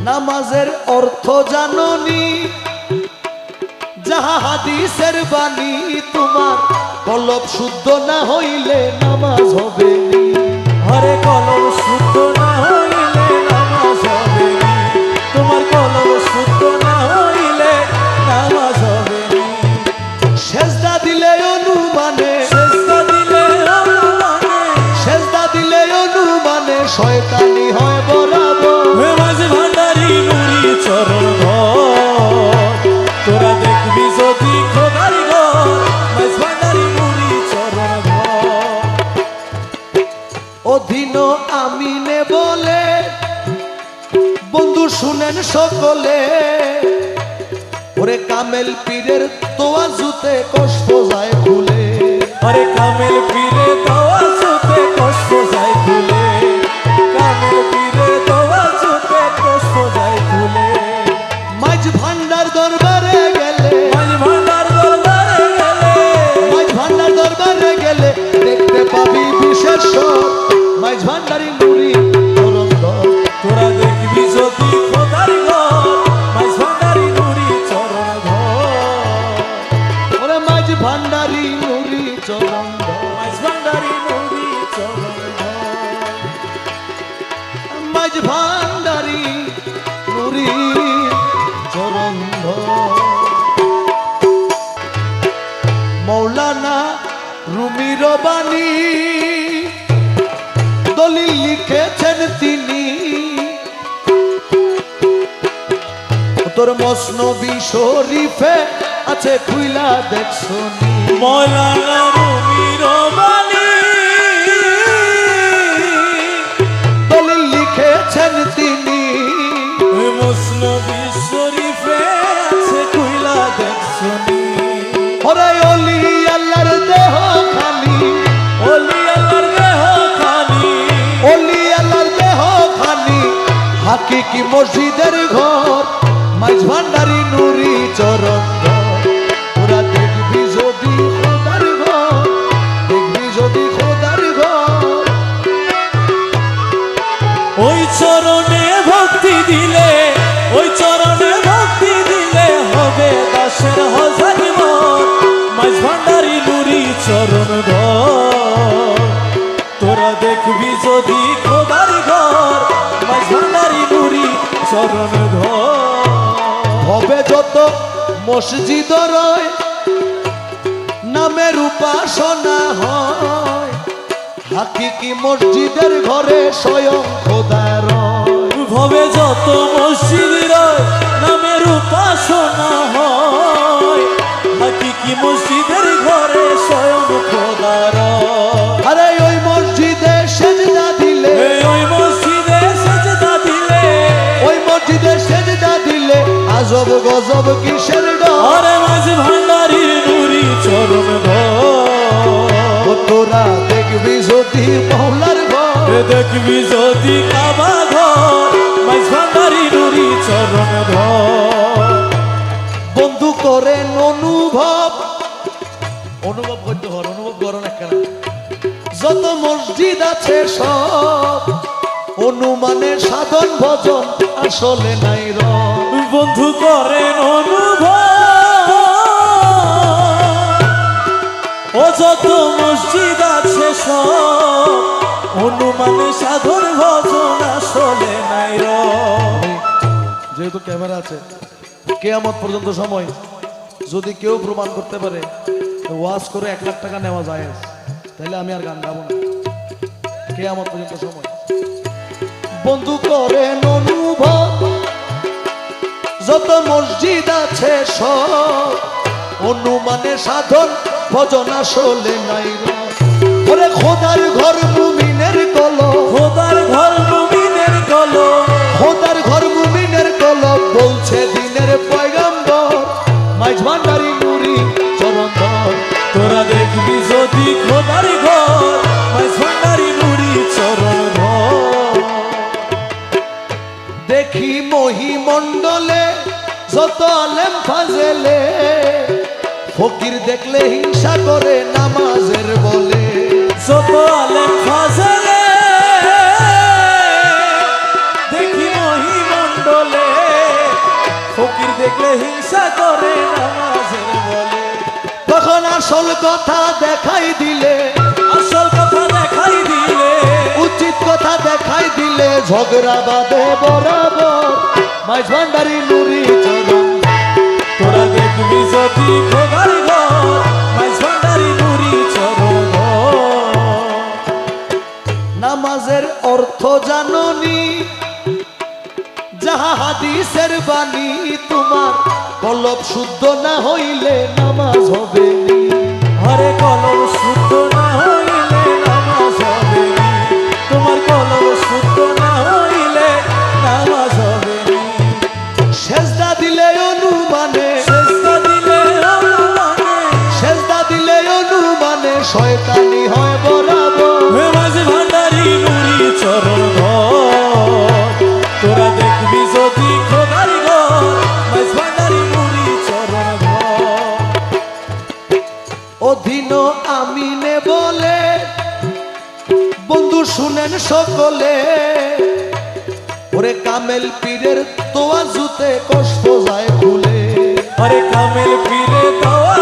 নামাজের অর্থ জাননি, যাহা হাদিসের বাণী, তোমার কলব শুদ্ধ না হইলে নামাজ হবে নি। হরে কলব শুদ্ধ না হইলে নামাজ হবে নি, তোমার কলব শুদ্ধ না হইলে নামাজ হবে নি। সেজদা দিলে অনুমানে, সেজদা দিলে অনুমানে, সেজদা দিলে অনুমানে শয়তানি হয় বরাবর। হে মাঝি ভান্ডারি নুরি চরণ ধর, তোরা দেখবি যদি খোদার ঘর, মাঝি ভান্ডারি নুরি চরণ ধর। অধীন আমিনে বলে বন্ধু শুনেন সকলে, ওরে কামেল পীরের তোয়াজুতে কষ্ট যায় খুলে। আরে কামেল পীরে তোয়াজুতে কষ্ট যায় খুলে, কামেল পীরে তোয়াজুতে কষ্ট যায় খুলে। মাঝ ভান্ডার দরবারে গেলে, মাঝ ভান্ডার দরবারে গেলে, মাঝ ভান্ডার দরবারে গেলে দেখতে পাবি বিশেষ সব। মাঝ ভান্ডারি নুরি চরণ ধর, তোরা দেখবি যদি খোদার ঘর, মাঝ ভান্ডারি নুরি চরণ ধর। ওরে মাঝ ভান্ডারি নুরি চরণ ধর, মাঝ ভান্ডারি নুরি চরণ ধর। মাঝ ভান্ডারি নুরি চরণ ধর। মৌলানা রুমির বাণী দলিল লিখেছেন তিনি, তোর মসনবী শরীফে আছে খুইলা দেখছনি। মৌলানা রুমির বাণী দলিল লিখেছেন তিনি, মুসনবী শরীফে আছে খুইলা দেখছনি। ওরে অলি আল্লাহর দেহ খালি, ওলি আল্লাহর দেহ খানি, অলি আল্লাহর দেহ খালি, হাকিকি মসজিদের ঘর। মাঝ ভান্ডারি নুরি চরণ ধর, তোরা দেখবি যদি খোদার ঘর, দেখবি যদি খোদার ঘর। ওই চরণে ভক্তি দিলে, ওই চরণে ভক্তি দিলে হবে দাসের হাজারি মন। মাঝ ভান্ডারি নুরি চরণ ধর, তোরা দেখবি যদি খোদার ঘর, মাঝ ভান্ডারি নুরি চরণ ধর। হবে যত মসজিদ রয়, নামের উপাসনা হয়, হাকিকি মসজিদের ঘরে স্বয়ং খোদা রয়। ভবে যত মসজিদ রয়, নামের উপাসনা হয়, হাকিকি মসজিদের ঘরে স্বয়ং খোদা রয়। আরে ওই মসজিদে সেজদা দিলে, ওই মসজিদে সেজদা দিলে, ওই মসজিদে সেজদা দিলে আজব গজব কিসের ডর। আরে মাঝ ভান্ডারি নুরি চরণ ধর, ও তোরা দেখবি যদি মৌলার ঘর, দেখবি যদি কাবা ঘর, মাঝ ভান্ডারি নুরি চরণ ধর। বন্ধু করেন অনুভব, অনুভব করতে ঘর, অনুভব করো না কেন। যত মসজিদ আছে সব অনুমানে সাধন ভজন আসলে নাই রব। বন্ধু করেন অনুভব, ও যত মসজিদ আছে সব অনুমানে সাধন ভজন আসলে নাই রব। যেহেতু ক্যামেরা আছে, কিয়ামত পর্যন্ত সময় যদি কেউ প্রমাণ করতে পারে ওয়াজ করে 1 লাখ টাকা নেওয়া যায়, তাহলে আমি আর গান গাবো না। কিয়ামত পর্যন্ত সময়। বন্ধু করেন অনুভব, যত মসজিদ আছে সব অনুমানে সাধন ভজন আসলে নাই রব। ওরে খোদার ঘর মুমিনের কলম, খোদার ঘর মুমিনের কলম, খোদার ঘর মুমিনের কলম বলছে দিনের পয়গম্বর। মাঝ ভান্ডারি নুরি চরণ ধর, তোরা দেখবি যদি খোদার ঘর, মাঝ ভান্ডারি নুরি চরণ ধর। দেখি মহিমণ্ডলে যত আলেম ফাজেলে, ফকির দেখলে হিংসা করে নামাজের বলে। যত আলেম ফাজেলে, দেখি মহিমণ্ডলে ডোলে ফকির দেখলে হিংসা করে নামাজের বলে তখন আসল কথা দেখাই দিলে, আসল কথা দেখাই দিলে উচিত কথা দেখাই দিলে ঝগড়া বাঁধে বরাবর। মাইজ ভান্ডারি নুরি চরণ, তোরা দেখবি যদি খোদার ঘর মাইজ ভান্ডারি নুরি চরণ ঘর। নামাজের অর্থ জাননি, যাহা হাদিসের বাণী, তোমার কলব শুদ্ধ না হইলে নামাজ হবে নি। হরে কলম শুদ্ধ না হইলে নামাজ হবে নি, তোমার কলম শুদ্ধ না হইলে নামাজ হবে নি। সেজদা দিলে অনুমানে, সেজদা দিলে অনুমানে সেজদা দিলে অনুমানে শয়তানি হয় বরাবর। হে মাঝ ভান্ডারি নুরি চরণ ঘর, তোরা দেখবি যদি খোদার ঘর মাঝ ভান্ডারি নুরি চরণ ঘর। অধীন আমিনে বলে, বন্ধু শুনেন সকলে, ওরে কামেল পীরের তোয়াজুতে কষ্ট যায় খুলে। আরে কামেল পীরে দেওয়া